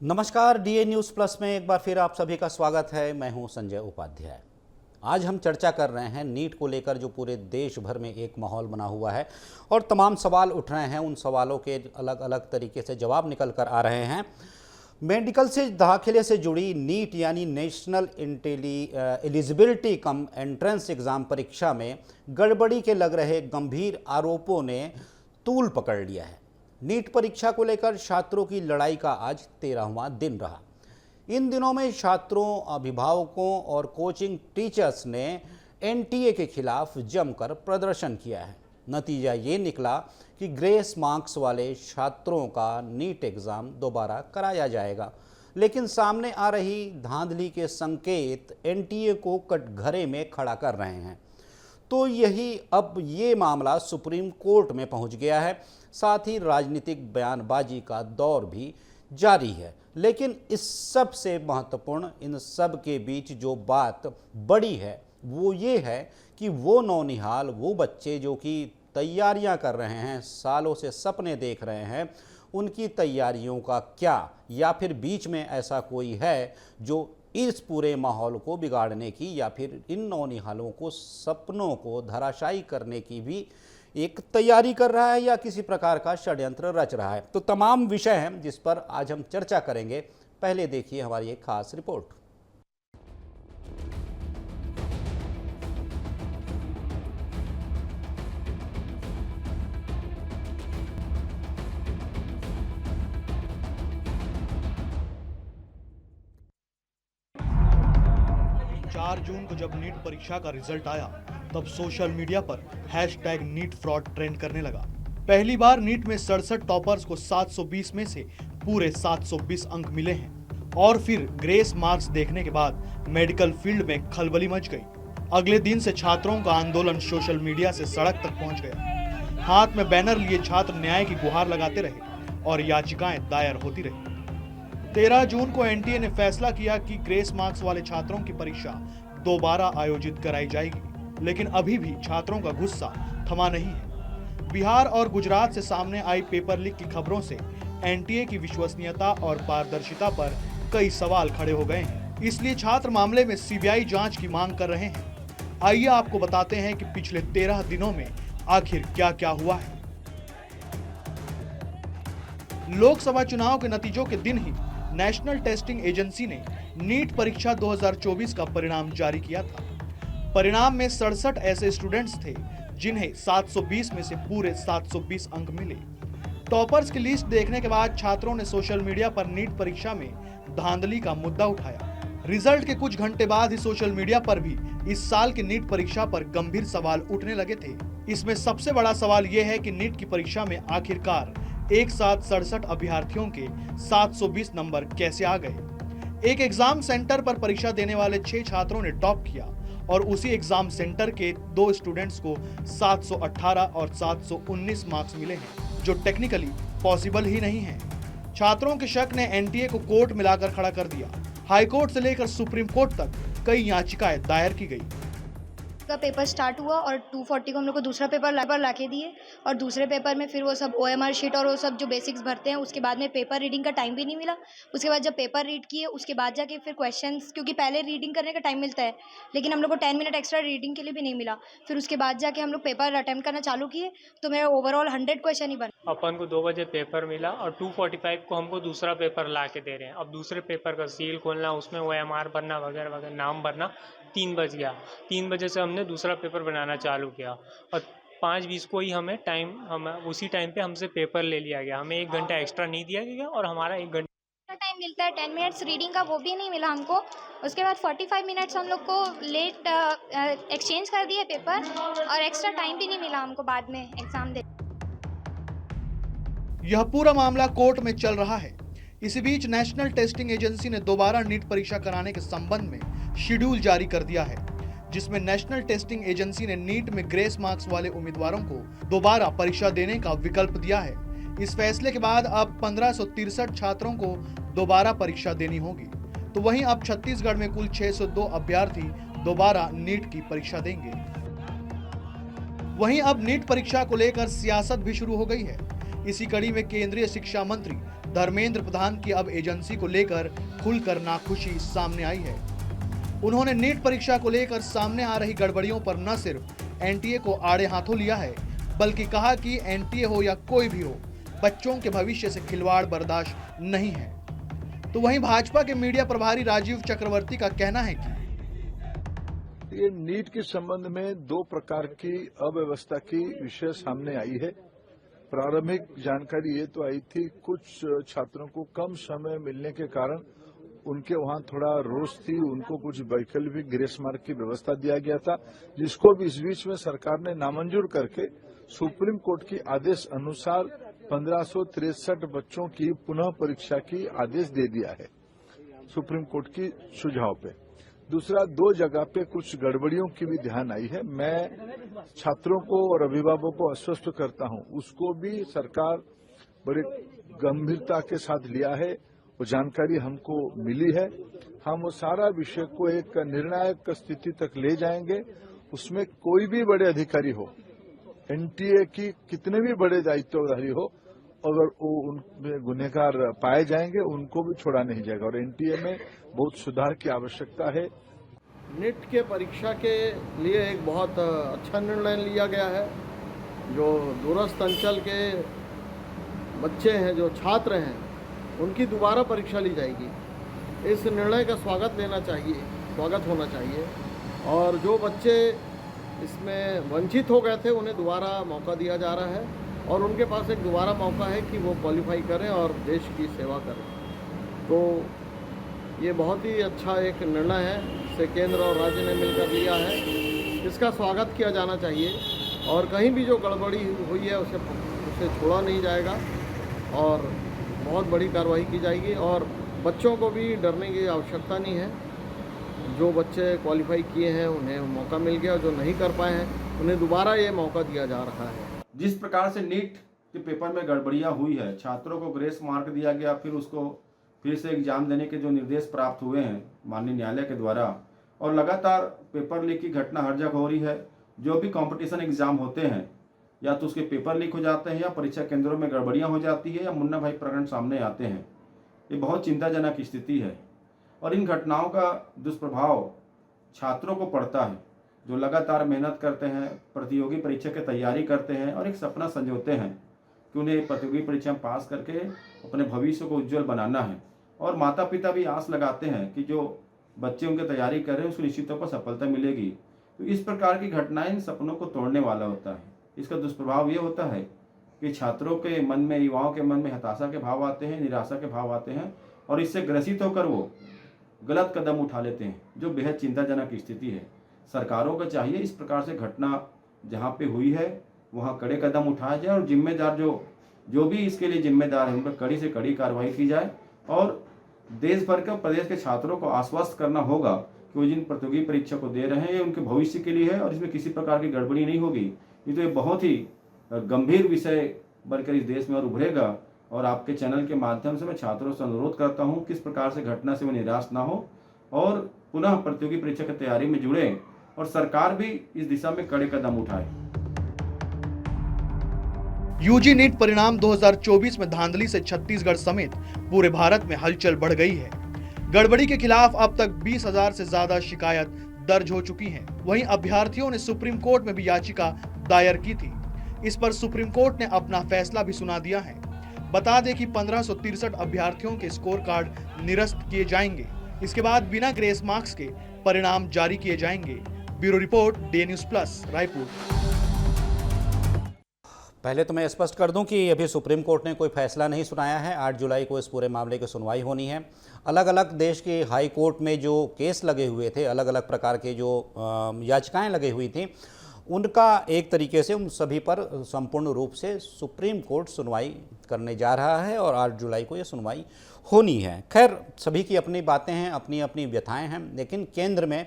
नमस्कार, DA news plus में एक बार फिर आप सभी का स्वागत है। मैं हूं संजय उपाध्याय। आज हम चर्चा कर रहे हैं नीट को लेकर, जो पूरे देश भर में एक माहौल बना हुआ है और तमाम सवाल उठ रहे हैं। उन सवालों के अलग अलग तरीके से जवाब निकल कर आ रहे हैं। मेडिकल से दाखिले से जुड़ी नीट यानी national eligibility cum entrance exam परीक्षा में गड़बड़ी के लग रहे गंभीर आरोपों ने तूल पकड़ लिया है। नीट परीक्षा को लेकर छात्रों की लड़ाई का आज 13वां दिन रहा। इन दिनों में छात्रों, अभिभावकों और कोचिंग टीचर्स ने एनटीए के खिलाफ जमकर प्रदर्शन किया है। नतीजा ये निकला कि ग्रेस मार्क्स वाले छात्रों का नीट एग्ज़ाम दोबारा कराया जाएगा, लेकिन सामने आ रही धांधली के संकेत एनटीए को कटघरे में खड़ा कर रहे हैं। तो अब ये मामला सुप्रीम कोर्ट में पहुंच गया है। साथ ही राजनीतिक बयानबाजी का दौर भी जारी है। लेकिन इस सब से महत्वपूर्ण, इन सब के बीच जो बात बड़ी है वो ये है कि वो नौनिहाल, वो बच्चे जो कि तैयारियां कर रहे हैं, सालों से सपने देख रहे हैं, उनकी तैयारियों का क्या, या फिर बीच में ऐसा कोई है जो इस पूरे माहौल को बिगाड़ने की या फिर इन नौनिहालों को, सपनों को धराशायी करने की भी एक तैयारी कर रहा है या किसी प्रकार का षड्यंत्र रच रहा है। तो तमाम विषय हैं जिस पर आज हम चर्चा करेंगे। पहले देखिए हमारी एक खास रिपोर्ट। 4 जून को जब नीट परीक्षा का रिजल्ट आया, तब सोशल मीडिया पर #नीट फ्रॉड ट्रेंड करने लगा। पहली बार नीट में 67 टॉपर्स को 720 में से पूरे 720 अंक मिले हैं। और फिर ग्रेस मार्क्स देखने के बाद मेडिकल फील्ड में खलबली मच गई। अगले दिन से छात्रों का आंदोलन सोशल मीडिया से सड़क तक पहुंच गया। हाथ में बैनर लिए छात्र न्याय की गुहार लगाते रहे और याचिकाएं दायर होती रही। 13 जून को एनटीए ने फैसला किया कि ग्रेस मार्क्स वाले छात्रों की परीक्षा दोबारा आयोजित कराई जाएगी, लेकिन अभी भी छात्रों का गुस्सा थमा नहीं है। बिहार और गुजरात से सामने आई पेपर लीक की खबरों से एनटीए की विश्वसनीयता और पारदर्शिता पर कई सवाल खड़े हो गए हैं। इसलिए छात्र मामले में सीबीआई जांच की मांग कर रहे हैं। आइए आपको बताते हैं कि पिछले 13 दिनों में आखिर क्या क्या हुआ है। लोकसभा चुनाव के नतीजों के दिन ही नेशनल टेस्टिंग एजेंसी ने नीट परीक्षा 2024 का परिणाम जारी किया था। परिणाम में 67 ऐसे स्टूडेंट्स थे जिन्हें 720 में से पूरे 720 अंक मिले। टॉपर्स की लिस्ट देखने के बाद छात्रों ने सोशल मीडिया पर नीट परीक्षा में धांधली का मुद्दा उठाया। रिजल्ट के कुछ घंटे बाद ही सोशल मीडिया पर भी इस साल की नीट परीक्षा पर गंभीर सवाल उठने लगे थे। इसमें सबसे बड़ा सवाल यह है कि नीट की परीक्षा में आखिरकार एक साथ 67 अभ्यर्थियों के 720 नंबर कैसे आ गए। एक एग्जाम सेंटर पर परीक्षा देने वाले 6 छात्रों ने टॉप किया और उसी एग्जाम सेंटर के 2 स्टूडेंट्स को 718 और 719 मार्क्स मिले हैं, जो टेक्निकली पॉसिबल ही नहीं है। छात्रों के शक ने एनटीए को कोर्ट में लाकर खड़ा कर दिया। हाई कोर्ट से लेकर सुप्रीम कोर्ट तक कई याचिकाएं दायर की गई। का पेपर स्टार्ट हुआ और 240 को हम लोग को दूसरा पेपर लाके दिए और दूसरे पेपर में फिर वो सब ओएमआर शीट और वो सब जो बेसिक्स भरते हैं, उसके बाद में पेपर रीडिंग का टाइम भी नहीं मिला। उसके बाद जब पेपर रीड किए उसके बाद जाके फिर क्वेश्चंस, क्योंकि पहले रीडिंग करने का टाइम मिलता है लेकिन हम लोग को 10 मिनट एक्स्ट्रा रीडिंग के लिए भी नहीं मिला। फिर उसके बाद जाके हम लोग पेपर अटेम्प्ट करना चालू किए तो मेरा ओवरऑल 100 क्वेश्चन ही बना। अपन को 2 बजे पेपर मिला और 2:45 को हमको दूसरा पेपर ला के दे रहे हैं। अब दूसरे पेपर का सील खोलना, उसमें ओएमआर भरना वगैरह वगैरह, नाम भरना, 3 बज गया। 3 बजे से हमने दूसरा पेपर बनाना चालू किया और 5:20 को ही हम उसी टाइम पे हमसे पेपर ले लिया गया। हमें 1 घंटा एक्स्ट्रा नहीं दिया गया और हमारा 1 घंटा टाइम मिलता है 10 मिनट्स रीडिंग का, वो भी नहीं मिला हमको। उसके बाद 45 मिनट्स हम लोग को लेट एक्सचेंज कर दिए पेपर और एक्स्ट्रा टाइम भी नहीं मिला हमको बाद में एग्जाम दे। यह पूरा मामला कोर्ट में चल रहा है। इसी बीच नेशनल टेस्टिंग एजेंसी ने दोबारा नीट परीक्षा कराने के संबंध में शेड्यूल जारी कर दिया है, जिसमें नेशनल टेस्टिंग एजेंसी ने नीट में ग्रेस मार्क्स वाले उम्मीदवारों को दोबारा परीक्षा देने का विकल्प दिया है। इस फैसले के बाद अब 1563 छात्रों को दोबारा परीक्षा देनी होगी। तो वहीं अब छत्तीसगढ़ में कुल 602 अभ्यर्थी दोबारा नीट की परीक्षा देंगे। वहीं अब नीट परीक्षा को लेकर सियासत भी शुरू हो गई है। इसी कड़ी में केंद्रीय शिक्षा मंत्री धर्मेंद्र प्रधान की अब एजेंसी को लेकर खुलकर नाखुशी सामने आई है। उन्होंने नीट परीक्षा को लेकर सामने आ रही गड़बड़ियों पर न सिर्फ एनटीए को आड़े हाथों लिया है, बल्कि कहा कि एनटीए हो या कोई भी हो, बच्चों के भविष्य से खिलवाड़ बर्दाश्त नहीं है। तो वहीं भाजपा के मीडिया प्रभारी राजीव चक्रवर्ती का कहना है कि ये नीट के संबंध में दो प्रकार की अव्यवस्था की विषय सामने आई है। प्रारंभिक जानकारी ये तो आई थी, कुछ छात्रों को कम समय मिलने के कारण उनके वहां थोड़ा रोष थी, उनको कुछ वैकल्पिक ग्रेस मार्क की व्यवस्था दिया गया था, जिसको भी इस बीच में सरकार ने नामंजूर करके सुप्रीम कोर्ट की आदेश अनुसार 1563 बच्चों की पुनः परीक्षा की आदेश दे दिया है सुप्रीम कोर्ट की सुझाव पे। दूसरा, दो जगह पे कुछ गड़बड़ियों की भी ध्यान आई है। मैं छात्रों को और अभिभावकों को आश्वस्त करता हूं, उसको भी सरकार बड़ी गंभीरता के साथ लिया है, वो जानकारी हमको मिली है। हम वो सारा विषय को एक निर्णायक स्थिति तक ले जाएंगे। उसमें कोई भी बड़े अधिकारी हो, एनटीए की कितने भी बड़े दायित्वधारी हो, अगर वो उनमें गुनहगार पाए जाएंगे उनको भी छोड़ा नहीं जाएगा और एनटीए में बहुत सुधार की आवश्यकता है। नीट के परीक्षा के लिए एक बहुत अच्छा निर्णय लिया गया है। जो दूरस्थ अंचल के बच्चे हैं, जो छात्र हैं, उनकी दोबारा परीक्षा ली जाएगी। इस निर्णय का स्वागत होना चाहिए और जो बच्चे इसमें वंचित हो गए थे उन्हें दोबारा मौका दिया जा रहा है और उनके पास एक दोबारा मौका है कि वो क्वालिफाई करें और देश की सेवा करें। तो ये बहुत ही अच्छा एक निर्णय है, इसे केंद्र और राज्य ने मिलकर लिया है। इसका स्वागत किया जाना चाहिए और कहीं भी जो गड़बड़ी हुई है उसे छोड़ा नहीं जाएगा और बहुत बड़ी कार्रवाई की जाएगी। और बच्चों को भी डरने की आवश्यकता नहीं है। जो बच्चे क्वालिफाई किए हैं उन्हें मौका मिल गया, जो नहीं कर पाए हैं उन्हें दोबारा ये मौका दिया जा रहा है। जिस प्रकार से नीट के पेपर में गड़बड़ियां हुई है, छात्रों को ग्रेस मार्क दिया गया, फिर उसको फिर से एग्जाम देने के जो निर्देश प्राप्त हुए हैं माननीय न्यायालय के द्वारा, और लगातार पेपर लीक की घटना हर जगह हो रही है। जो भी कंपटीशन एग्जाम होते हैं या तो उसके पेपर लीक हो जाते हैं या परीक्षा केंद्रों में गड़बड़ियां हो जाती है या मुन्ना भाई प्रकरण सामने आते हैं। ये बहुत चिंताजनक स्थिति है और इन घटनाओं का दुष्प्रभाव छात्रों को पड़ता है, जो लगातार मेहनत करते हैं, प्रतियोगी परीक्षा की तैयारी करते हैं और एक सपना संजोते हैं कि उन्हें प्रतियोगी परीक्षा में पास करके अपने भविष्य को उज्जवल बनाना है। और माता पिता भी आस लगाते हैं कि जो बच्चे उनकी तैयारी कर रहे हैं उसको निश्चित तौर पर सफलता मिलेगी। तो इस प्रकार की घटनाएं इन सपनों को तोड़ने वाला होता है। इसका दुष्प्रभाव ये होता है कि छात्रों के मन में, युवाओं के मन में हताशा के भाव आते हैं, निराशा के भाव आते हैं और इससे ग्रसित होकर वो गलत कदम उठा लेते हैं, जो बेहद चिंताजनक स्थिति है। सरकारों को चाहिए इस प्रकार से घटना जहाँ पे हुई है वहाँ कड़े कदम उठाया जाए और जिम्मेदार जो भी इसके लिए जिम्मेदार है उन पर कड़ी से कड़ी कार्रवाई की जाए। और देश भर के प्रदेश के छात्रों को आश्वस्त करना होगा कि वो जिन प्रतियोगी परीक्षा को दे रहे हैं ये उनके भविष्य के लिए है और इसमें किसी प्रकार की गड़बड़ी नहीं होगी। ये तो ये बहुत ही गंभीर विषय बनकर इस देश में और उभरेगा। और आपके चैनल के माध्यम से मैं छात्रों से अनुरोध करता हूँ किस प्रकार से घटना से वो निराश ना हो और पुनः प्रतियोगी परीक्षा की तैयारी में जुड़े और सरकार भी इस दिशा में कड़े कदम उठाए। यूजी नीट परिणाम 2024 में धांधली से छत्तीसगढ़ समेत पूरे भारत में हलचल बढ़ गई है। गड़बड़ी के खिलाफ अब तक 20,000 से ज्यादा शिकायत दर्ज हो चुकी हैं। वहीं अभ्यर्थियों ने सुप्रीम कोर्ट में भी याचिका दायर की थी। इस पर सुप्रीम कोर्ट ने अपना फैसला भी सुना दिया है। बता दें कि 1563 अभ्यर्थियों के स्कोर कार्ड निरस्त किए जाएंगे। इसके बाद बिना ग्रेस मार्क्स के परिणाम जारी किए जाएंगे। Bureau report, day news plus, Raipur. पहले तो मैं स्पष्ट कर दूं कि अभी सुप्रीम कोर्ट ने कोई फैसला नहीं सुनाया है। 8 जुलाई को इस पूरे मामले की सुनवाई होनी है। अलग अलग देश के हाई कोर्ट में जो केस लगे हुए थे, अलग अलग प्रकार के जो याचिकाएं लगी हुई थी, उनका एक तरीके से उन सभी पर संपूर्ण रूप से सुप्रीम कोर्ट सुनवाई करने जा रहा है और 8 जुलाई को ये सुनवाई होनी है। खैर, सभी की अपनी बातें हैं, अपनी अपनी व्यथाएं हैं, लेकिन केंद्र में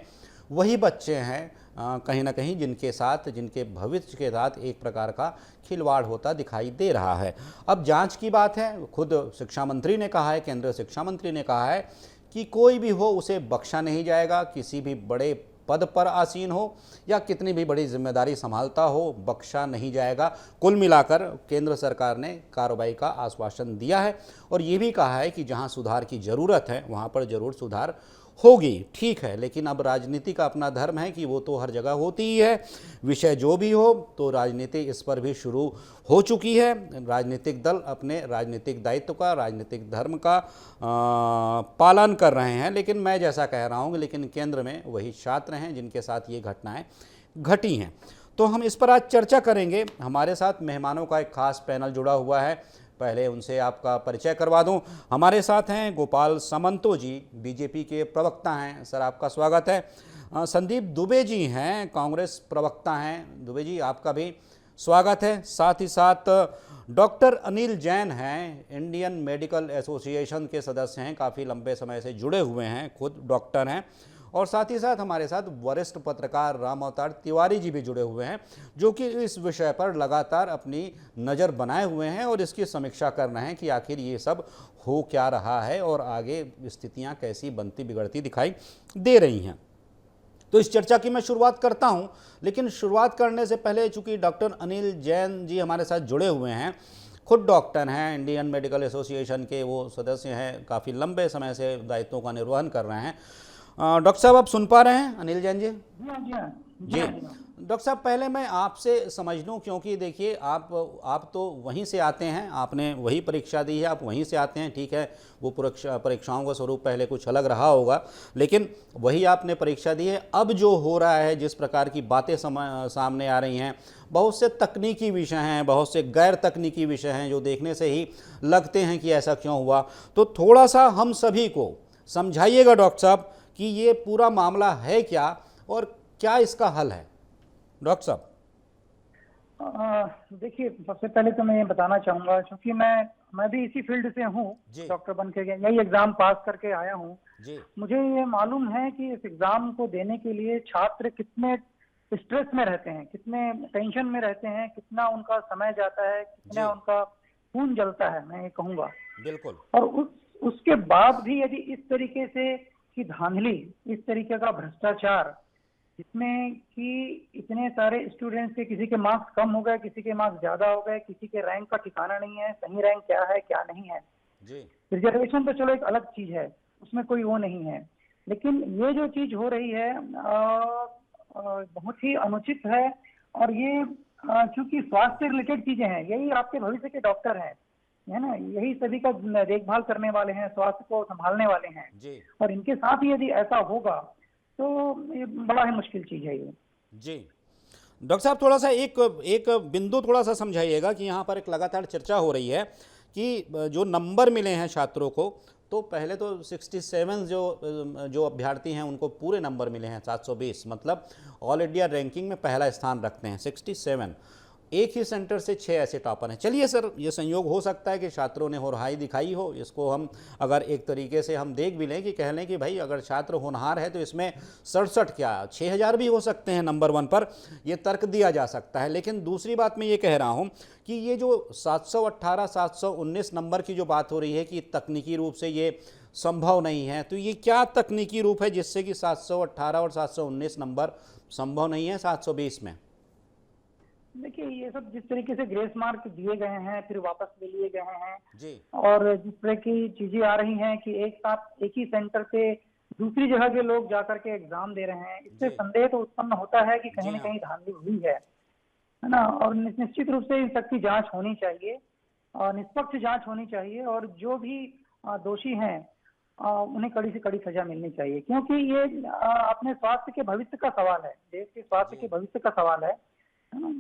वही बच्चे हैं कहीं ना कहीं जिनके भविष्य के साथ एक प्रकार का खिलवाड़ होता दिखाई दे रहा है। अब जांच की बात है। खुद शिक्षा मंत्री ने कहा है, केंद्रीय शिक्षा मंत्री ने कहा है कि कोई भी हो उसे बख्शा नहीं जाएगा। किसी भी बड़े पद पर आसीन हो या कितनी भी बड़ी जिम्मेदारी संभालता हो, बख्शा नहीं जाएगा। कुल मिलाकर केंद्र सरकार ने कार्रवाई का आश्वासन दिया है और ये भी कहा है कि जहां सुधार की ज़रूरत है वहां पर ज़रूर सुधार होगी। ठीक है, लेकिन अब राजनीति का अपना धर्म है कि वो तो हर जगह होती ही है। विषय जो भी हो, तो राजनीति इस पर भी शुरू हो चुकी है। राजनीतिक दल अपने राजनीतिक दायित्व का, राजनीतिक धर्म का पालन कर रहे हैं। लेकिन मैं जैसा कह रहा हूँ, लेकिन केंद्र में वही छात्र हैं जिनके साथ ये घटनाएं घटी हैं। तो हम इस पर आज चर्चा करेंगे। हमारे साथ मेहमानों का एक खास पैनल जुड़ा हुआ है। पहले उनसे आपका परिचय करवा दूं। हमारे साथ हैं गोपाल सामंतो जी, बीजेपी के प्रवक्ता हैं। सर, आपका स्वागत है। संदीप दुबे जी हैं, कांग्रेस प्रवक्ता हैं। दुबे जी, आपका भी स्वागत है। साथ ही साथ डॉक्टर अनिल जैन हैं, इंडियन मेडिकल एसोसिएशन के सदस्य हैं, काफ़ी लंबे समय से जुड़े हुए हैं, खुद डॉक्टर हैं। और साथ ही साथ हमारे साथ वरिष्ठ पत्रकार राम अवतार तिवारी जी भी जुड़े हुए हैं, जो कि इस विषय पर लगातार अपनी नज़र बनाए हुए हैं और इसकी समीक्षा कर रहे हैं कि आखिर ये सब हो क्या रहा है और आगे स्थितियां कैसी बनती बिगड़ती दिखाई दे रही हैं। तो इस चर्चा की मैं शुरुआत करता हूं, लेकिन शुरुआत करने से पहले चूंकि डॉक्टर अनिल जैन जी हमारे साथ जुड़े हुए हैं, खुद डॉक्टर हैं, इंडियन मेडिकल एसोसिएशन के वो सदस्य हैं, काफ़ी लंबे समय से दायित्वों का निर्वहन कर रहे हैं। डॉक्टर साहब, आप सुन पा रहे हैं अनिल जैन जी? जी। डॉक्टर साहब, पहले मैं आपसे समझ लूँ, क्योंकि देखिए आप तो वहीं से आते हैं, आपने वही परीक्षा दी है, आप वहीं से आते हैं। ठीक है, वो परीक्षाओं का स्वरूप पहले कुछ अलग रहा होगा, लेकिन वही आपने परीक्षा दी है। अब जो हो रहा है, जिस प्रकार की बातें सामने आ रही हैं, बहुत से तकनीकी विषय हैं, बहुत से गैर तकनीकी विषय हैं जो देखने से ही लगते हैं कि ऐसा क्यों हुआ। तो थोड़ा सा हम सभी को समझाइएगा डॉक्टर साहब कि ये पूरा मामला है क्या और क्या इसका हल है। डॉक्टर साहब, देखिए, सबसे पहले तो मैं ये बताना चाहूंगा, क्योंकि मैं भी इसी फील्ड से हूँ, डॉक्टर बन के यही एग्जाम पास करके आया हूँ। मुझे ये मालूम है कि इस एग्जाम को देने के लिए छात्र कितने स्ट्रेस में रहते हैं, कितने टेंशन में रहते हैं, कितना उनका समय जाता है, कितना उनका खून जलता है, मैं ये कहूँगा। बिल्कुल। और उसके बाद भी यदि इस तरीके से की धांधली, इस तरीके का भ्रष्टाचार, जिसमें कि इतने सारे स्टूडेंट्स के, किसी के मार्क्स कम हो गए, किसी के मार्क्स ज्यादा हो गए, किसी के रैंक का ठिकाना नहीं है, सही रैंक क्या है क्या नहीं है। रिजर्वेशन तो चलो एक अलग चीज है, उसमें कोई वो नहीं है, लेकिन ये जो चीज हो रही है बहुत ही अनुचित है। और ये चूंकि स्वास्थ्य रिलेटेड चीजें हैं, यही आपके भविष्य के डॉक्टर हैं, है ना, यही सभी का देखभाल करने वाले हैं, स्वास्थ्य को संभालने वाले हैं जी। और इनके साथ ही यदि ऐसा होगा तो ये बड़ा ही मुश्किल चीज है ये जी। डॉक्टर साहब, थोड़ा सा एक बिंदु थोड़ा सा समझाइएगा कि यहाँ पर एक लगातार चर्चा हो रही है कि जो नंबर मिले हैं छात्रों को, तो पहले तो 67 जो अभ्यर्थी हैं उनको पूरे नंबर मिले हैं, 720, मतलब ऑल इंडिया रैंकिंग में पहला स्थान रखते हैं 67। एक ही सेंटर से 6 ऐसे टॉपर हैं। चलिए सर, ये संयोग हो सकता है कि छात्रों ने होनहारी दिखाई हो, इसको हम अगर एक तरीके से हम देख भी लें कि कह लें कि भाई अगर छात्र होनहार है तो इसमें 67 क्या 6000 भी हो सकते हैं नंबर 1 पर, यह तर्क दिया जा सकता है। लेकिन दूसरी बात मैं ये कह रहा हूँ कि ये जो 718 719 नंबर की जो बात हो रही है कि तकनीकी रूप से ये संभव नहीं है, तो ये क्या तकनीकी रूप है जिससे कि 718 और 719 नंबर संभव नहीं है 720 में? देखिए, ये सब जिस तरीके से ग्रेस मार्क दिए गए हैं, फिर वापस ले लिए गए हैं जी, और जिस तरह की चीजें आ रही हैं कि एक साथ एक ही सेंटर से दूसरी जगह के लोग जाकर के एग्जाम दे रहे हैं, इससे संदेह तो उत्पन्न होता है कि कहीं न कहीं धांधली हुई है ना। और निश्चित रूप से इन सब की जांच होनी चाहिए और निष्पक्ष जांच होनी चाहिए, और जो भी दोषी हैं उन्हें कड़ी से कड़ी सजा मिलनी चाहिए, क्योंकि ये अपने स्वास्थ्य के भविष्य का सवाल है, देश के स्वास्थ्य के भविष्य का सवाल है ना।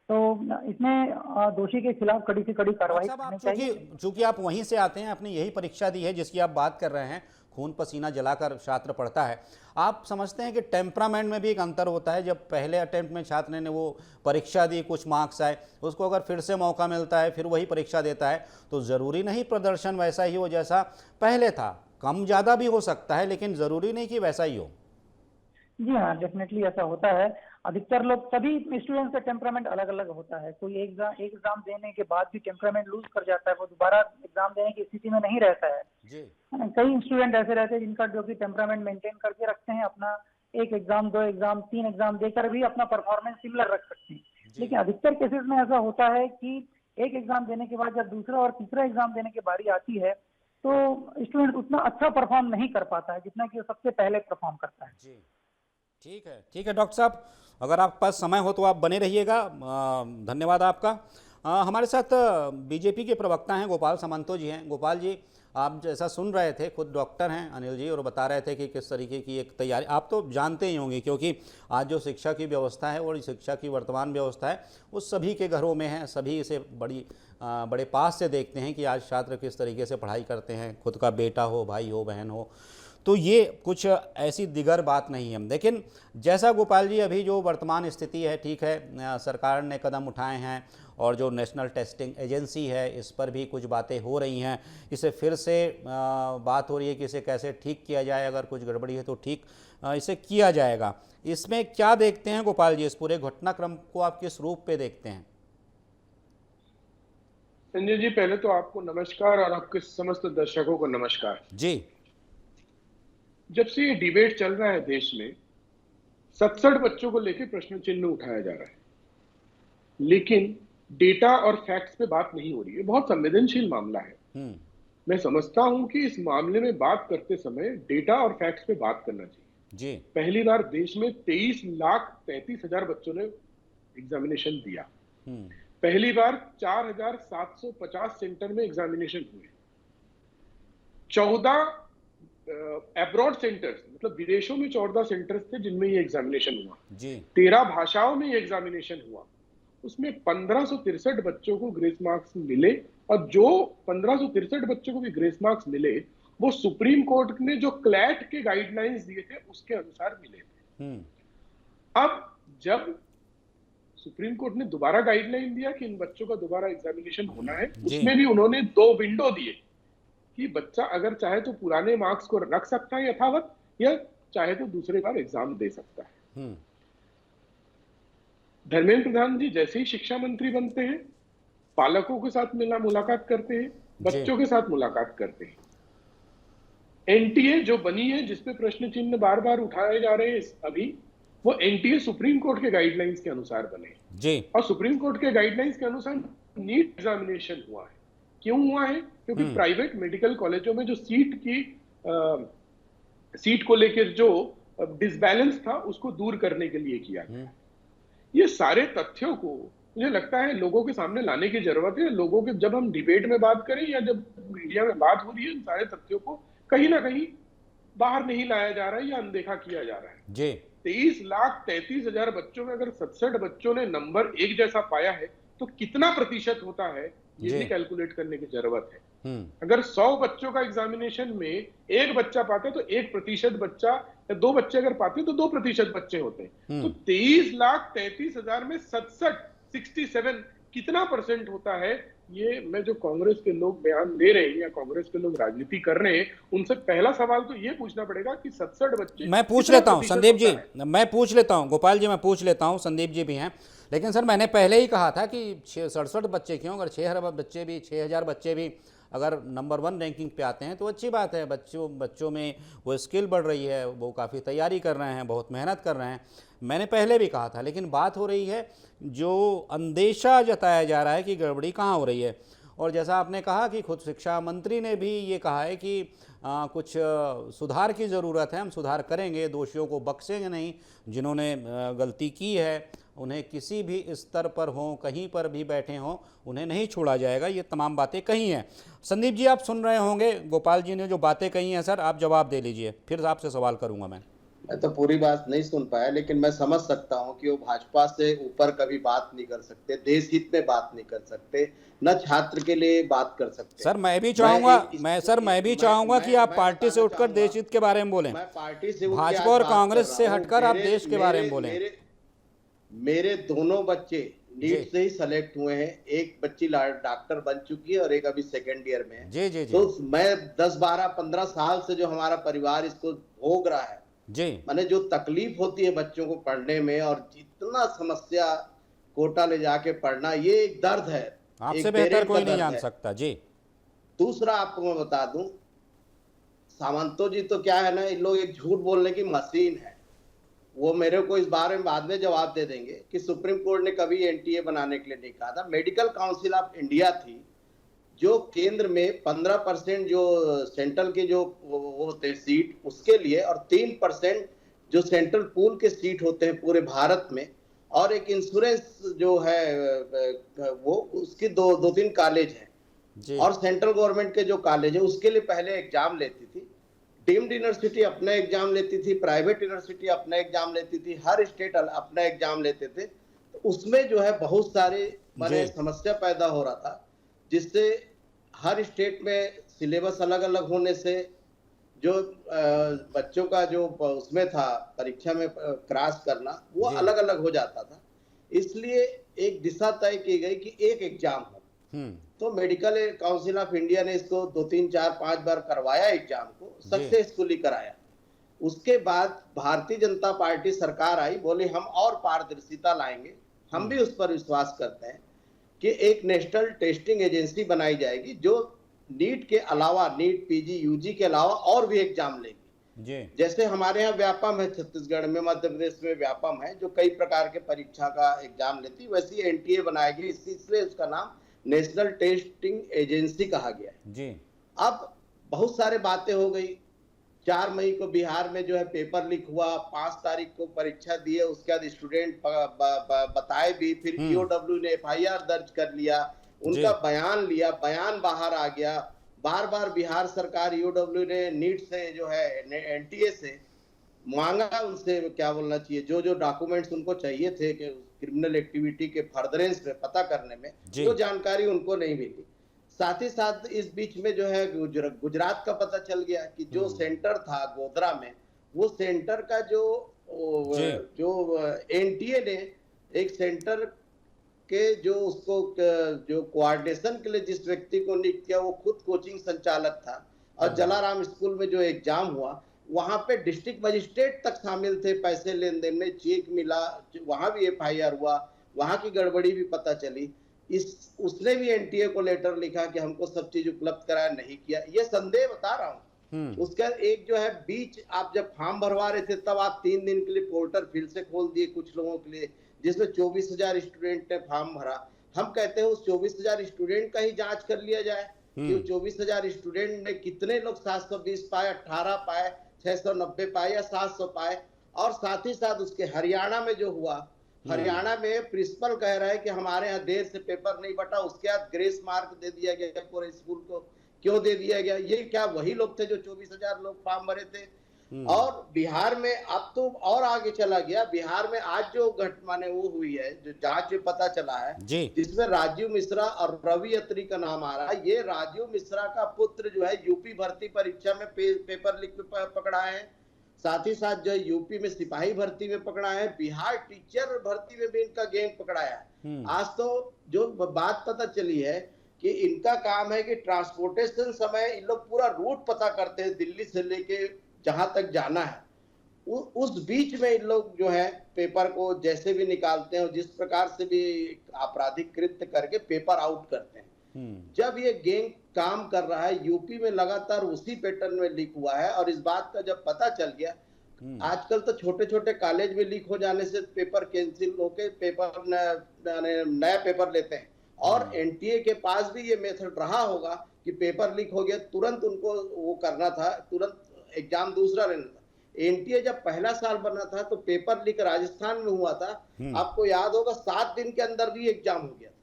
तो इसमें दोषी के खिलाफ कड़ी से कड़ी कार्रवाई करनी चाहिए। चूंकि आप वहीं से आते हैं, अपनी यही परीक्षा दी है जिसकी आप बात कर रहे हैं, खून पसीना जलाकर छात्र पढ़ता है, आप समझते हैं कि टेम्परामेंट में भी एक अंतर होता है? जब पहले अटेम्प्ट में छात्र ने वो परीक्षा दी, कुछ मार्क्स आए, उसको अगर फिर से मौका मिलता है, फिर वही परीक्षा देता है, तो ज़रूरी नहीं प्रदर्शन वैसा ही हो जैसा पहले था, कम ज़्यादा भी हो सकता है, लेकिन ज़रूरी नहीं कि वैसा ही हो। जी हाँ, डेफिनेटली ऐसा होता है। अधिकतर लोग, सभी स्टूडेंट्स का टेम्परामेंट अलग अलग होता है। कोई एक एग्जाम देने के बाद भी टेम्परामेंट लूज कर जाता है, वो दोबारा एग्जाम देने की स्थिति में नहीं रहता है जी। कई स्टूडेंट ऐसे रहते हैं जिनका जो कि टेम्परामेंट मेंटेन करके रखते हैं, अपना एक एग्जाम, 2 एग्जाम, 3 एग्जाम देकर भी अपना परफॉर्मेंस सिमिलर रख सकते हैं। लेकिन अधिकतर केसेस में ऐसा होता है कि एक एग्जाम देने के बाद जब दूसरा और तीसरा एग्जाम देने की बारी आती है तो स्टूडेंट उतना अच्छा परफॉर्म नहीं कर पाता है जितना कि वो सबसे पहले परफॉर्म करता है। जी ठीक है डॉक्टर साहब, अगर आपके पास समय हो तो आप बने रहिएगा। धन्यवाद आपका। हमारे साथ बीजेपी के प्रवक्ता हैं गोपाल सामंतो जी हैं। गोपाल जी, आप जैसा सुन रहे थे, खुद डॉक्टर हैं अनिल जी, और बता रहे थे कि किस तरीके की एक तैयारी, आप तो जानते ही होंगे क्योंकि आज जो शिक्षा की व्यवस्था है और शिक्षा की वर्तमान व्यवस्था है वो सभी के घरों में है, सभी इसे बड़े पास से देखते हैं कि आज छात्र किस तरीके से पढ़ाई करते हैं, खुद का बेटा हो, भाई हो, बहन हो। तो ये कुछ ऐसी दिगर बात नहीं है। लेकिन जैसा गोपाल जी अभी जो वर्तमान स्थिति है, ठीक है, सरकार ने कदम उठाए हैं और जो नेशनल टेस्टिंग एजेंसी है इस पर भी कुछ बातें हो रही हैं। इसे फिर से बात हो रही है कि इसे कैसे ठीक किया जाए, अगर कुछ गड़बड़ी है तो ठीक इसे किया जाएगा। इसमें क्या देखते हैं गोपाल जी, इस पूरे घटनाक्रम को आप किस रूप पे देखते हैं? संजय जी, पहले तो आपको नमस्कार और आपके समस्त दर्शकों को नमस्कार जी। जब से ये डिबेट चल रहा है देश में, 67 बच्चों को लेकर प्रश्न चिन्ह उठाया जा रहा है, लेकिन डेटा और फैक्ट्स पे बात नहीं हो रही है। बहुत संवेदनशील मामला है। मैं समझता हूं कि इस मामले में बात करते समय डेटा और फैक्ट्स पे बात करना चाहिए। जी। पहली बार देश में 23,33,000 बच्चों ने एग्जामिनेशन दिया। पहली बार 4,750 सेंटर में एग्जामिनेशन हुए। 14 अब्रॉड सेंटर्स, मतलब विदेशों में 14 सेंटर्स थे जिनमें ये एग्जामिनेशन हुआ। जी। 13 भाषाओं में ये एग्जामिनेशन हुआ। उसमें 1563 बच्चों को ग्रेस मार्क्स मिले, और जो 1563 बच्चों को भी ग्रेस मार्क्स मिले वो सुप्रीम कोर्ट ने जो क्लैट के गाइडलाइंस दिए थे उसके अनुसार मिले थे। अब जब सुप्रीम कोर्ट ने दोबारा गाइडलाइन दिया कि इन बच्चों का दोबारा एग्जामिनेशन होना है, उसमें भी उन्होंने 2 विंडो दिए कि बच्चा अगर चाहे तो पुराने मार्क्स को रख सकता है यथावत, या चाहे तो दूसरे बार एग्जाम दे सकता है। धर्मेंद्र प्रधान जी जैसे ही शिक्षा मंत्री बनते हैं, पालकों के साथ मुलाकात करते हैं, बच्चों के साथ मुलाकात करते हैं। एनटीए जो बनी है, जिसपे प्रश्न चिन्ह बार बार उठाए जा रहे हैं अभी, वो एनटीए सुप्रीम कोर्ट के गाइडलाइंस के अनुसार बने जी। और सुप्रीम कोर्ट के गाइडलाइंस के अनुसार नीट एग्जामिनेशन हुआ है। क्यों हुआ है? क्योंकि प्राइवेट मेडिकल कॉलेजों में जो सीट को लेकर जो डिसबैलेंस था उसको दूर करने के लिए किया गया। ये सारे तथ्यों को मुझे लगता है लोगों के सामने लाने की जरूरत है। लोगों के, जब हम डिबेट में बात करें या जब मीडिया में बात हो रही है, इन सारे तथ्यों को कहीं ना कहीं बाहर नहीं लाया जा रहा है या अनदेखा किया जा रहा है जी। 23,33,000 बच्चों में अगर 67 बच्चों ने नंबर एक जैसा पाया है तो कितना प्रतिशत होता है ये भी कैलकुलेट करने की जरूरत है। अगर 100 बच्चों का एग्जामिनेशन में एक बच्चा पाता है तो 1% बच्चा, या 2 बच्चे अगर पाते हैं तो 2% बच्चे होते हैं। तो 23,33,000 में 67 कितना परसेंट होता है? ये मैं जो कांग्रेस के लोग बयान दे रहे हैं या कांग्रेस के लोग राजनीति कर रहे हैं, उनसे पहला सवाल तो ये पूछना पड़ेगा कि 67 बच्चे, मैं पूछ लेता हूं संदीप जी, मैं पूछ लेता हूं गोपाल जी, मैं पूछ लेता हूं, संदीप जी भी हैं। लेकिन सर मैंने पहले ही कहा था कि 67 बच्चे क्यों, अगर 6,000 बच्चे भी अगर नंबर 1 रैंकिंग पे आते हैं तो अच्छी बात है। बच्चों में वो स्किल बढ़ रही है, वो काफ़ी तैयारी कर रहे हैं, बहुत मेहनत कर रहे हैं। मैंने पहले भी कहा था, लेकिन बात हो रही है जो अंदेशा जताया जा रहा है कि गड़बड़ी कहाँ हो रही है। और जैसा आपने कहा कि खुद शिक्षा मंत्री ने भी ये कहा है कि कुछ सुधार की ज़रूरत है, हम सुधार करेंगे, दोषियों को बख्शेंगे नहीं। जिन्होंने गलती की है उन्हें किसी भी स्तर पर हों, कहीं पर भी बैठे हों, उन्हें नहीं छोड़ा जाएगा। ये तमाम बातें कही हैं। संदीप जी आप सुन रहे होंगे गोपाल जी ने जो बातें कही हैं, सर आप जवाब दे लीजिए, फिर आपसे सवाल करूंगा। मैं तो पूरी बात नहीं सुन पाया, लेकिन मैं समझ सकता हूं कि वो भाजपा से ऊपर कभी बात नहीं कर सकते, देश हित में बात नहीं कर सकते, न छात्र के लिए बात कर सकते। सर मैं भी चाहूंगा कि आप पार्टी से उठकर देश हित के बारे में बोलें। मैं पार्टी से भाजपा और कांग्रेस से हटकर आप देश के बारे में बोलें। मेरे दोनों बच्चे नीट से ही सेलेक्ट हुए हैं। एक बच्ची डॉक्टर बन चुकी है और एक अभी सेकेंड ईयर में है। जी। तो मैं 10, 12, 15 साल से जो हमारा परिवार इसको भोग रहा है जी, माने जो तकलीफ होती है बच्चों को पढ़ने में, और जितना समस्या कोटा ले जाके पढ़ना, ये एक दर्द है, आपसे बेहतर कोई नहीं जान सकता जी। दूसरा आपको मैं बता दूं, सामंतो जी तो क्या है ना, इन लोग एक झूठ बोलने की मशीन है। वो मेरे को इस बारे में बाद में जवाब दे देंगे कि सुप्रीम कोर्ट ने कभी एनटीए बनाने के लिए नहीं कहा था। मेडिकल काउंसिल ऑफ इंडिया थी जो केंद्र में 15% जो सेंट्रल के जो वो होते हैं सीट उसके लिए, और 3% जो सेंट्रल पूल के सीट होते हैं पूरे भारत में, और एक इंश्योरेंस जो है वो उसकी दो तीन कॉलेज है, और सेंट्रल गवर्नमेंट के जो कॉलेज है उसके लिए पहले एग्जाम लेती थी। डीम्ड यूनिवर्सिटी अपना एग्जाम लेती थी, प्राइवेट यूनिवर्सिटी अपना एग्जाम लेती थी, हर स्टेट अपना एग्जाम लेते थे। तो उसमें जो है बहुत सारे माने समस्या पैदा हो रहा था, जिससे हर स्टेट में सिलेबस अलग अलग होने से जो बच्चों का जो उसमें था परीक्षा में क्रॉस करना वो अलग अलग हो जाता था। इसलिए एक दिशा तय की गई कि एक एग्जाम हो। तो मेडिकल काउंसिल ऑफ इंडिया ने इसको 2, 3, 4, 5 बार करवाया एग्जाम को, सक्सेसफुली कराया। उसके बाद भारतीय जनता पार्टी सरकार आई, बोली हम और पारदर्शिता लाएंगे। हम भी उस पर विश्वास करते हैं कि एक नेशनल टेस्टिंग एजेंसी बनाई जाएगी जो नीट के अलावा, नीट पीजी यूजी के अलावा और भी एग्जाम लेगी। जैसे हमारे यहाँ व्यापम है, छत्तीसगढ़ में, मध्य प्रदेश में व्यापम है जो कई प्रकार के परीक्षा का एग्जाम लेती, वैसी एनटीए बनाएगी। इसलिए उसका नाम नेशनल टेस्टिंग एजेंसी कहा गया है जी। अब बहुत सारे बातें हो गई। 4 मई को बिहार में जो है पेपर लीक हुआ, 5 तारीख को परीक्षा दिए, उसके बाद स्टूडेंट बताए भी, फिर ईओडब्ल्यू ने एफआईआर दर्ज कर लिया, उनका बयान लिया, बयान बाहर आ गया। बार बार बिहार सरकार ईओडब्ल्यू ने नीट से जो है एनटीए से मांगा, उनसे क्या बोलना चाहिए, जो जो डॉक्यूमेंट्स उनको चाहिए थे कि क्रिमिनल एक्टिविटी के फर्दरेंस में पता करने में, वो जानकारी उनको नहीं मिली। साथ ही साथ इस बीच में जो है गुजरात का पता चल गया कि जो सेंटर था गोधरा में, वो सेंटर का जो एनटीए ने एक सेंटर के जो उसको जो कोऑर्डिनेशन के लिए जिस व्यक्ति को नियुक्त किया वो खुद कोचिंग संचालक था, और जलाराम स्कूल में जो एग्जाम हुआ वहां पे डिस्ट्रिक्ट मजिस्ट्रेट तक शामिल थे। पैसे लेन देन में चेक मिला, वहां भी एफआईआर हुआ, वहां की गड़बड़ी भी पता चली। उसने भी एनटीए को लेटर लिखा कि हमको सब चीज उपलब्ध कराया, नहीं किया। ये संदेह बता रहा हूँ। उसका एक जो है बीच आप जब फॉर्म भरवा रहे थे तब आप 3 दिन के लिए पोर्टल फिर से खोल दिए कुछ लोगों के लिए, जिसमें 24,000 स्टूडेंट ने फॉर्म भरा। हम कहते हैं उस 24,000 स्टूडेंट का ही जांच कर लिया जाए कि 24,000 स्टूडेंट ने कितने लोग 720 पाए, 18 पाए, 690 पाए या 700 पाए। और साथ ही साथ उसके हरियाणा में जो हुआ, हरियाणा में प्रिंसिपल कह रहा है कि हमारे यहाँ देर से पेपर नहीं बटा, उसके बाद ग्रेस मार्क दे दिया गया पूरे स्कूल को। क्यों दे दिया गया? ये क्या वही लोग थे जो 24,000 लोग फॉर्म भरे थे? और बिहार में अब तो और आगे चला गया। बिहार में आज जो घटना वो हुई है, जो जांच में पता चला है, जिसमें राजीव मिश्रा और रवि अत्री का नाम आ रहा है। ये राजीव मिश्रा का पुत्र जो है यूपी भर्ती परीक्षा में पेपर लीक में पकड़ा है, साथ ही साथ जो यूपी में सिपाही भर्ती में पकड़ा है, बिहार टीचर भर्ती में भी इनका गैंग पकड़ाया है। आज तो जो बात पता चली है कि इनका काम है कि ट्रांसपोर्टेशन समय इन लोग पूरा रूट पता करते हैं, दिल्ली से लेके जहां तक जाना है, उस बीच में इन लोग जो है पेपर को जैसे भी निकालते हैं, जिस प्रकार से भी आपराधिक कृत्य करके पेपर आउट करते हैं। जब ये गैंग काम कर रहा है, यूपी में लगातार उसी पैटर्न में लीक हुआ है। और इस बात का जब पता चल गया, आजकल तो छोटे छोटे कॉलेज में लीक हो जाने से पेपर कैंसिल होके पेपर नया पेपर लेते हैं। और एनटीए के पास भी ये मेथड रहा होगा कि पेपर लीक हो गया, तुरंत उनको वो करना था, तुरंत एग्जाम दूसरा लेना था। एनटीए जब पहला साल बना था तो पेपर लीक राजस्थान में हुआ था, आपको याद होगा, 7 दिन के अंदर भी एग्जाम हो गया था।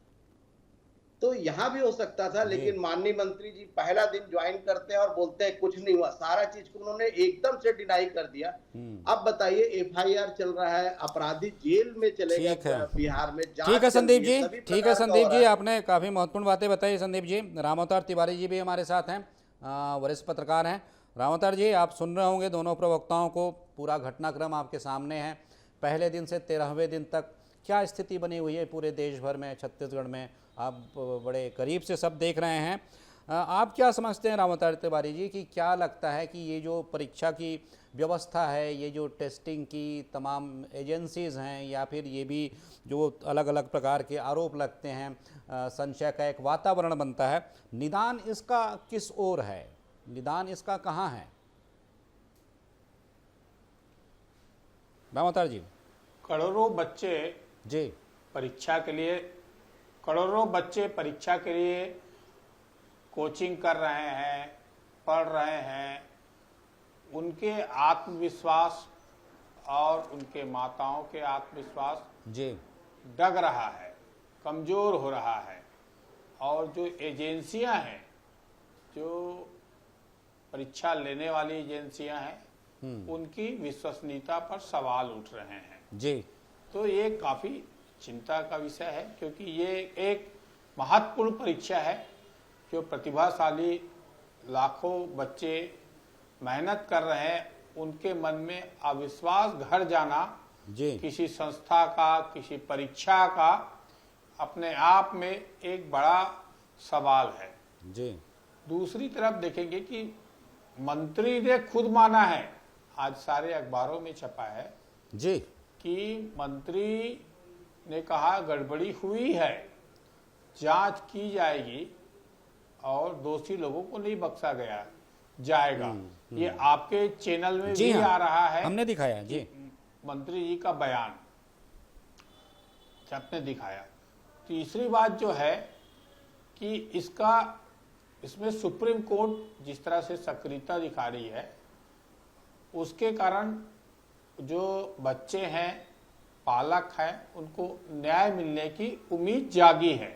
तो यहाँ भी हो सकता था, लेकिन माननीय मंत्री जी पहला दिन ज्वाइन करते हैं और बोलते हैं कुछ नहीं हुआ। सारा चीज को उन्होंने एकदम से डिनाई कर दिया। अब बताइए, एफआईआर चल रहा है, अपराधी जेल में चलेगा बिहार में। ठीक है संदीप जी, ठीक है संदीप जी, आपने काफी महत्वपूर्ण बातें बताई संदीप जी। रामावतार तिवारी जी भी हमारे साथ हैं, वरिष्ठ पत्रकार हैं। रामावतार जी, आप सुन रहे होंगे दोनों प्रवक्ताओं को, पूरा घटनाक्रम आपके सामने है। पहले दिन से 13वें दिन तक क्या स्थिति बनी हुई है पूरे देश भर में, छत्तीसगढ़ में? आप बड़े करीब से सब देख रहे हैं। आप क्या समझते हैं रामावतार तिवारी जी कि क्या लगता है कि ये जो परीक्षा की व्यवस्था है, ये जो टेस्टिंग की तमाम एजेंसीज़ हैं, या फिर ये भी जो अलग अलग प्रकार के आरोप लगते हैं, संशय का एक वातावरण बनता है, निदान इसका किस ओर है? निदान इसका कहाँ है? रामावतार जी। करोड़ों बच्चे जी परीक्षा के लिए करोड़ों बच्चे परीक्षा के लिए कोचिंग कर रहे हैं, पढ़ रहे हैं। उनके आत्मविश्वास और उनके माताओं के आत्मविश्वास जी डग रहा है, कमज़ोर हो रहा है। और जो एजेंसियां हैं, जो परीक्षा लेने वाली एजेंसियां हैं, उनकी विश्वसनीयता पर सवाल उठ रहे हैं जी। तो ये काफ़ी चिंता का विषय है, क्योंकि ये एक महत्वपूर्ण परीक्षा है जो प्रतिभाशाली लाखों बच्चे मेहनत कर रहे हैं। उनके मन में अविश्वास घर जाना जी किसी संस्था का, किसी परीक्षा का अपने आप में एक बड़ा सवाल है। जी दूसरी तरफ देखेंगे कि मंत्री ने खुद माना है, आज सारे अखबारों में छपा है जी कि मंत्री ने कहा गड़बड़ी हुई है, जांच की जाएगी और दोषी लोगों को नहीं बख्शा जाएगा। ये आपके चैनल में जी भी हाँ, आ रहा है, हमने दिखाया जी। मंत्री जी का बयान आपने दिखाया। तीसरी बात जो है कि इसमें सुप्रीम कोर्ट जिस तरह से सक्रियता दिखा रही है, उसके कारण जो बच्चे हैं, पालक हैं, उनको न्याय मिलने की उम्मीद जागी है।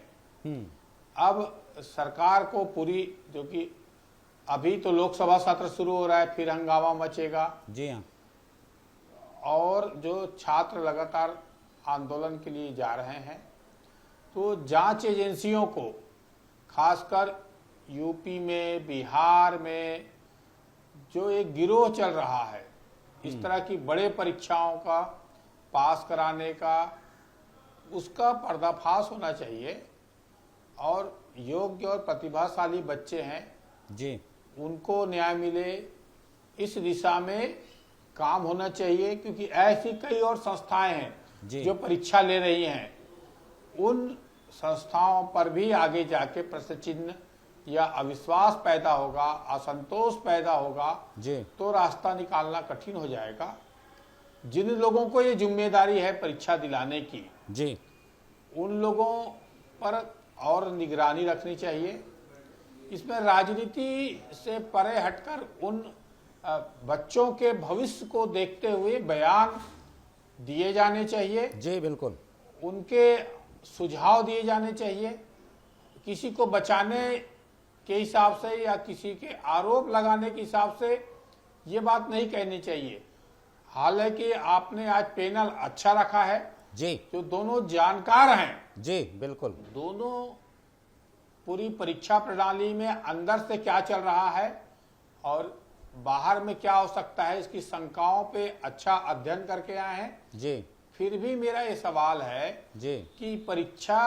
अब सरकार को पूरी, जो कि अभी तो लोकसभा सत्र शुरू हो रहा है, फिर हंगामा मचेगा जी हाँ, और जो छात्र लगातार आंदोलन के लिए जा रहे हैं, तो जांच एजेंसियों को, खासकर यूपी में, बिहार में जो एक गिरोह चल रहा है इस तरह की बड़े परीक्षाओं का पास कराने का, उसका पर्दाफाश होना चाहिए। और योग्य और प्रतिभाशाली बच्चे हैं जी, उनको न्याय मिले, इस दिशा में काम होना चाहिए। क्योंकि ऐसी कई और संस्थाएं हैं जो परीक्षा ले रही हैं, उन संस्थाओं पर भी आगे जाके प्रश्न चिन्ह या अविश्वास पैदा होगा, असंतोष पैदा होगा जी तो रास्ता निकालना कठिन हो जाएगा। जिन लोगों को ये जिम्मेदारी है परीक्षा दिलाने की जी, उन लोगों पर और निगरानी रखनी चाहिए। इसमें राजनीति से परे हटकर उन बच्चों के भविष्य को देखते हुए बयान दिए जाने चाहिए जी बिल्कुल, उनके सुझाव दिए जाने चाहिए। किसी को बचाने के हिसाब से या किसी के आरोप लगाने के हिसाब से ये बात नहीं कहनी चाहिए। हालांकि आपने आज पैनल अच्छा रखा है जी, जो दोनों जानकार हैं जी बिल्कुल, दोनों पूरी परीक्षा प्रणाली में अंदर से क्या चल रहा है और बाहर में क्या हो सकता है, इसकी शंकाओं पे अच्छा अध्ययन करके आए हैं जी फिर भी मेरा ये सवाल है जी कि परीक्षा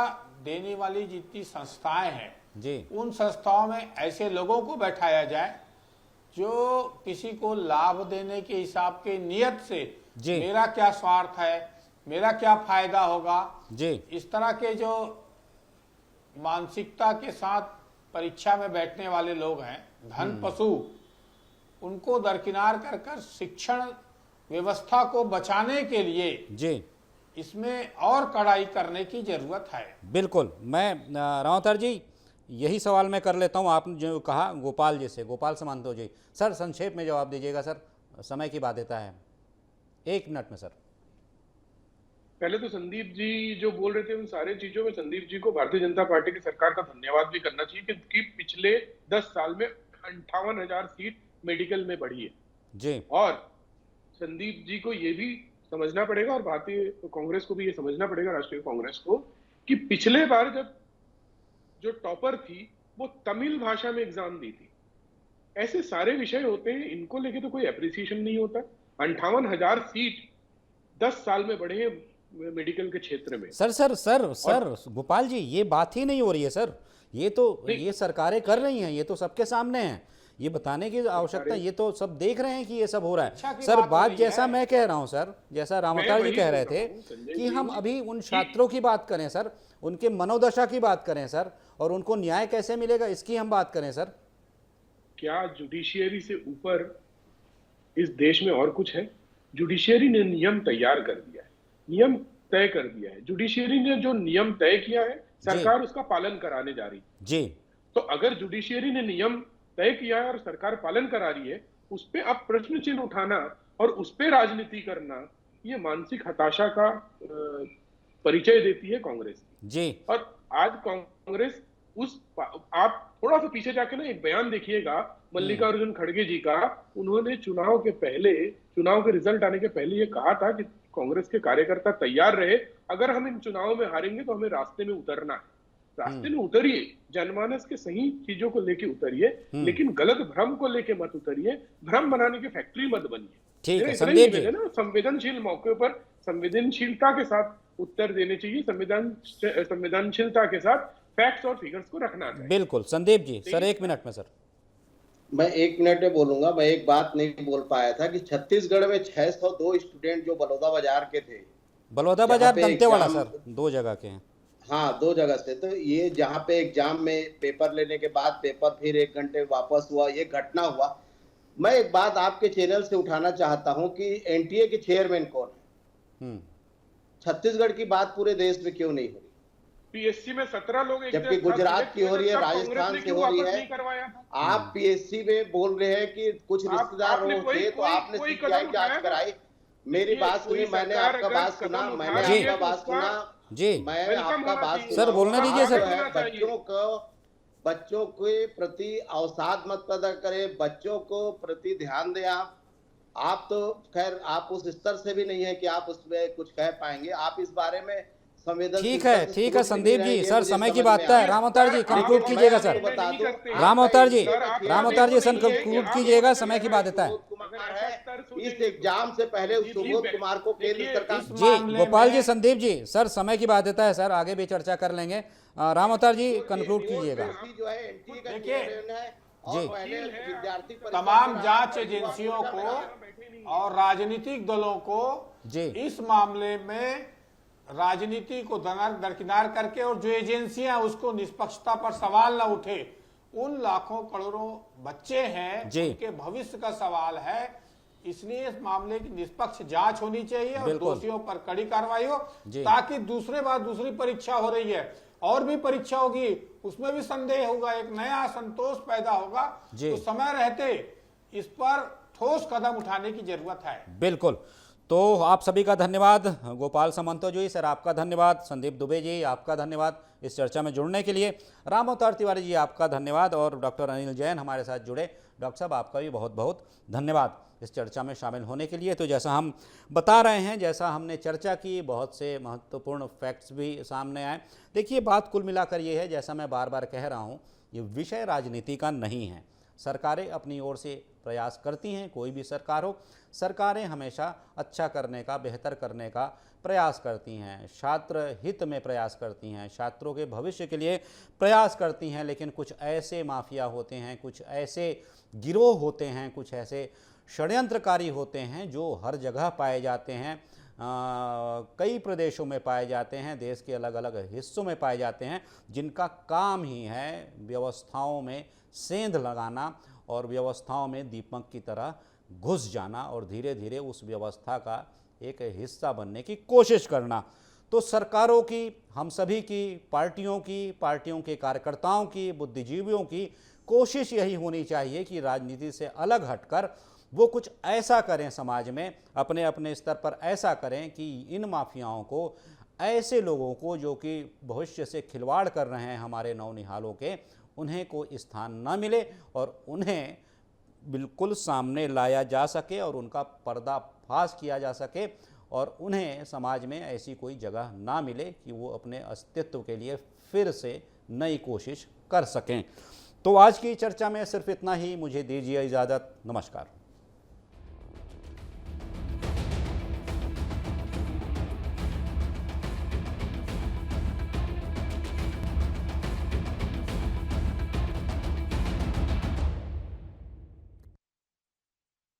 देने वाली जितनी संस्थाएं हैं जी, उन संस्थाओं में ऐसे लोगों को बैठाया जाए जो किसी को लाभ देने के हिसाब के नियत से जी। मेरा क्या स्वार्थ है, मेरा क्या फायदा होगा, जी इस तरह के जो मानसिकता के साथ परीक्षा में बैठने वाले लोग हैं, धन पशु, उनको दरकिनार कर शिक्षण व्यवस्था को बचाने के लिए जी इसमें और कड़ाई करने की जरूरत है। बिल्कुल। मैं रामावतार जी यही सवाल मैं कर लेता हूँ, आपने जो कहा गोपाल जी से, गोपाल समांतो जी, सर संक्षेप में जवाब दीजिएगा सर, समय की बाध्यता है, 1 मिनट में सर। पहले तो संदीप जी जो बोल रहे थे उन सारे चीजों में संदीप जी को भारतीय जनता पार्टी की सरकार का धन्यवाद भी करना चाहिए कि पिछले 10 साल में 58,000 सीट मेडिकल में बढ़ी है जी, और संदीप जी को ये भी समझना पड़ेगा और भारतीय कांग्रेस को भी ये समझना पड़ेगा, राष्ट्रीय कांग्रेस को, कि पिछले बार जब जो टॉपर थी वो तमिल भाषा में एग्जाम दी थी। ऐसे सारे विषय होते हैं, इनको लेके तो कोई एप्रिसिएशन नहीं होता। 58,000 सीट 10 साल में बढ़े हैं मेडिकल के क्षेत्र में। सर गोपाल जी ये बात ही नहीं हो रही है सर, ये तो ये सरकारें कर रही हैं, ये तो सबके सामने है, ये बताने की आवश्यकता, ये तो सब देख रहे हैं कि ये सब हो रहा है। सर बात जैसा मैं कह रहा हूं सर, जैसा रामावतार जी कह रहे थे कि हम अभी उन छात्रों की बात करें सर, उनके मनोदशा की बात करें सर, और उनको न्याय कैसे मिलेगा इसकी हम बात करें सर। क्या जुडिशियरी से ऊपर इस देश में और कुछ है? जुडिशियरी ने नियम तैयार कर दिया है, नियम तय कर दिया है। जुडिशियरी ने जो नियम तय किया है, सरकार उसका पालन कराने जा रही है जी। तो अगर जुडिशियरी ने नियम तय किया है और सरकार पालन करा रही है, उस पे अब प्रश्न चिन्ह उठाना और उस पे राजनीति करना, ये मानसिक हताशा का परिचय देती है कांग्रेस जी। और आज कांग्रेस आप थोड़ा सा पीछे जाके ना एक बयान देखिएगा मल्लिकार्जुन खड़गे जी का। उन्होंने चुनाव के रिजल्ट आने के पहले ये कहा था कि कांग्रेस के कार्यकर्ता तैयार रहे, अगर हम इन चुनावों में हारेंगे तो हमें रास्ते में उतरना है। रास्ते में उतरिए, जनमानस के सही चीजों को लेके उतरिए, लेकिन गलत भ्रम को लेके मत उतरिए, भ्रम बनाने की फैक्ट्री मत बनिए। ठीक है संदीप जी। ना संवेदनशील मौके पर संवेदनशीलता के साथ उत्तर देने चाहिए, संवेदनशीलता के साथ फैक्ट्स और फिगर्स को रखना चाहिए। बिल्कुल संदीप जी। सर 1 मिनट में। सर मैं 1 मिनट में बोलूंगा। मैं एक बात नहीं बोल पाया था कि छत्तीसगढ़ में 602 स्टूडेंट जो बलौदाबाजार के थे, बलौदाबाजार दंतेवाड़ा सर 2 जगह के हैं। हाँ 2 जगह से, तो ये जहाँ पे एग्जाम में पेपर लेने के बाद पेपर फिर 1 घंटे वापस हुआ, ये घटना हुआ। मैं एक बात आपके चैनल से उठाना चाहता हूँ कि एनटीए के चेयरमैन कौन है? छत्तीसगढ़ की बात पूरे देश में क्यों नहीं हो रही? पीएससी में 17 लोग, जबकि गुजरात की हो रही है, राजस्थान से हो रही है। आप पीएससी में बोल रहे हैं कि कुछ रिश्तेदार लोग थे तो आपने सीबीआई जांच कराई। मेरी बात सुनी, मैंने आपका बात सुना, जी। मैं आपका बात सर बोलने दीजिए सर। बच्चों के प्रति अवसाद मत पैदा करें, बच्चों को प्रति ध्यान दें। आप तो खैर आप उस स्तर से भी नहीं है कि आप उसमें कुछ कह पाएंगे। आप इस बारे में ठीक है संदीप जी। सर समय की बात है। राम अवतार जी कंक्लूड कीजिएगा सर। राम अवतार जी सर कंक्लूड कीजिएगा, समय की बात है। इस एग्जाम से पहले सुबोध कुमार को केंद्र सरकार जी। गोपाल जी, संदीप जी, सर समय की बात है सर, आगे भी चर्चा कर लेंगे। राम अवतार जी कंक्लूड कीजिएगा। जी। तमाम जांच एजेंसियों को और राजनीतिक दलों को जी इस मामले में राजनीति को दरकिनार करके और जो एजेंसियां उसको निष्पक्षता पर सवाल न उठे, उन लाखों करोड़ों बच्चे हैं उनके भविष्य का सवाल है। इसलिए इस मामले की निष्पक्ष जांच होनी चाहिए और दोषियों पर कड़ी कार्रवाई हो, ताकि दूसरी परीक्षा हो रही है और भी परीक्षा होगी, उसमें भी संदेह होगा, एक नया संतोष पैदा होगा। तो समय रहते इस पर ठोस कदम उठाने की जरूरत है। बिल्कुल। तो आप सभी का धन्यवाद। गोपाल समंतो जी सर आपका धन्यवाद। संदीप दुबे जी आपका धन्यवाद इस चर्चा में जुड़ने के लिए। राम अवतार तिवारी जी आपका धन्यवाद और डॉक्टर अनिल जैन हमारे साथ जुड़े। डॉक्टर साहब आपका भी बहुत बहुत धन्यवाद इस चर्चा में शामिल होने के लिए। तो जैसा हम बता रहे हैं, जैसा हमने चर्चा की, बहुत से महत्वपूर्ण फैक्ट्स भी सामने आए। देखिए बात कुल मिलाकर ये है, जैसा मैं बार बार कह रहा हूँ, ये विषय राजनीति का नहीं है। सरकारें अपनी ओर से प्रयास करती हैं, कोई भी सरकार हो, सरकारें हमेशा अच्छा करने का, बेहतर करने का प्रयास करती हैं, छात्र हित में प्रयास करती हैं, छात्रों के भविष्य के लिए प्रयास करती हैं। लेकिन कुछ ऐसे माफिया होते हैं, कुछ ऐसे गिरोह होते हैं, कुछ ऐसे षड्यंत्रकारी होते हैं जो हर जगह पाए जाते हैं, कई प्रदेशों में पाए जाते हैं, देश के अलग अलग हिस्सों में पाए जाते हैं, जिनका काम ही है व्यवस्थाओं में सेंध लगाना और व्यवस्थाओं में दीपक की तरह घुस जाना और धीरे धीरे उस व्यवस्था का एक हिस्सा बनने की कोशिश करना। तो सरकारों की, हम सभी की, पार्टियों के कार्यकर्ताओं की, बुद्धिजीवियों की कोशिश यही होनी चाहिए कि राजनीति से अलग हटकर वो कुछ ऐसा करें, समाज में अपने अपने स्तर पर ऐसा करें कि इन माफियाओं को, ऐसे लोगों को जो कि भविष्य से खिलवाड़ कर रहे हैं हमारे नौनिहालों के, उन्हें को स्थान न मिले और उन्हें बिल्कुल सामने लाया जा सके और उनका पर्दाफाश किया जा सके और उन्हें समाज में ऐसी कोई जगह ना मिले कि वो अपने अस्तित्व के लिए फिर से नई कोशिश कर सकें। तो आज की चर्चा में सिर्फ इतना ही। मुझे दीजिए इजाज़त। नमस्कार।